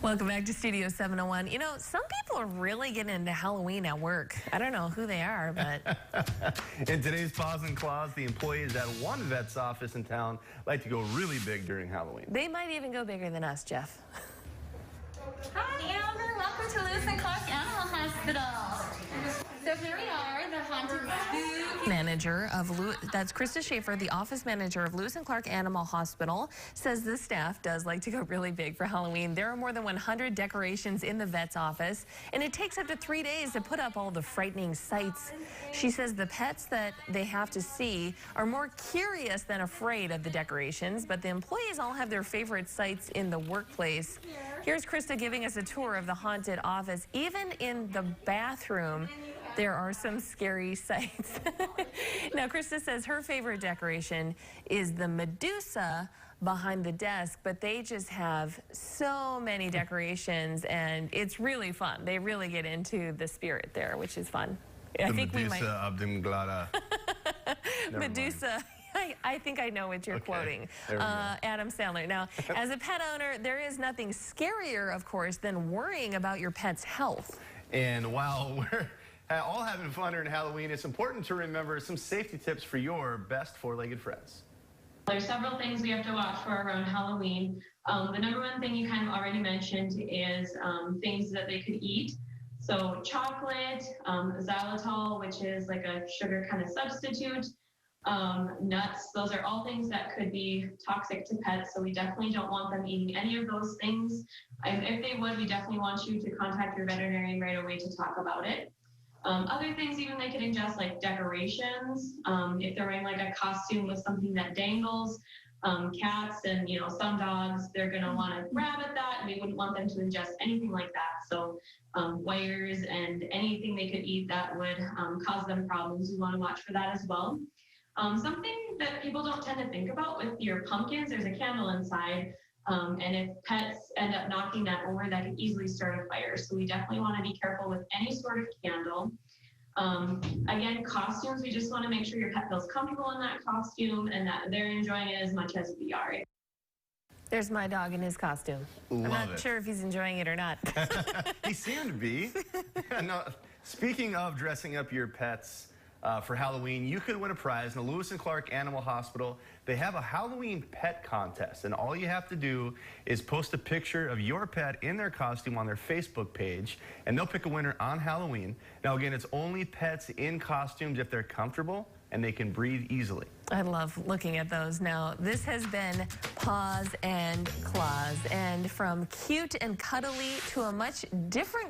Welcome back to Studio 701. You know, some people are really getting into Halloween at work. I don't know who they are, but... In today's Paws and Claws, the employees at one vet's office in town like to go really big during Halloween. They might even go bigger than us, Jeff. Hi, Amber. Welcome to Lewis and Clark Animal Hospital. So here we are, the haunted spooky Manager of that's Krista Schaefer, the office manager of Lewis and Clark Animal Hospital, says the staff does like to go really big for Halloween. There are more than 100 decorations in the vet's office, and it takes up to 3 days to put up all the frightening sights. She says the pets that they have to see are more curious than afraid of the decorations, but the employees all have their favorite sights in the workplace. Here's Krista giving us a tour of the haunted office. Even in the bathroom, there are some scary sights. Now, Krista says her favorite decoration is the Medusa behind the desk, but they just have so many decorations, and it's really fun. They really get into the spirit there, which is fun. I think Medusa of the Mglada. Medusa. I think I know what you're quoting. Adam Sandler. Now, as a pet owner, there is nothing scarier, of course, than worrying about your pet's health. And while we're all having fun during Halloween, it's important to remember some safety tips for your best four-legged friends. There's several things we have to watch for around Halloween. The number one thing you kind of already mentioned is things that they could eat. So chocolate, xylitol, which is like a sugar kind of substitute, nuts, those are all things that could be toxic to pets, so we definitely don't want them eating any of those things. If they would, we definitely want you to contact your veterinarian right away to talk about it. Other things even they could ingest, like decorations, if they're wearing like a costume with something that dangles, cats and some dogs, they're going to want to grab at that, and we wouldn't want them to ingest anything like that. So wires and anything they could eat that would cause them problems, we want to watch for that as well. Something that people don't tend to think about with your pumpkins, there's a candle inside, and if pets end up knocking that over, that could easily start a fire. So we definitely want to be careful with any sort of candle. Again, costumes, we just want to make sure your pet feels comfortable in that costume and that they're enjoying it as much as we are. There's my dog in his costume. I'm not sure if he's enjoying it or not. He seemed to be. No, speaking of dressing up your pets, for Halloween, you could win a prize in the Lewis and Clark Animal Hospital. They have a Halloween pet contest, and all you have to do is post a picture of your pet in their costume on their Facebook page, and they'll pick a winner on Halloween. Now, again, it's only pets in costumes if they're comfortable and they can breathe easily. I love looking at those. Now, this has been Paws and Claws, and from cute and cuddly to a much different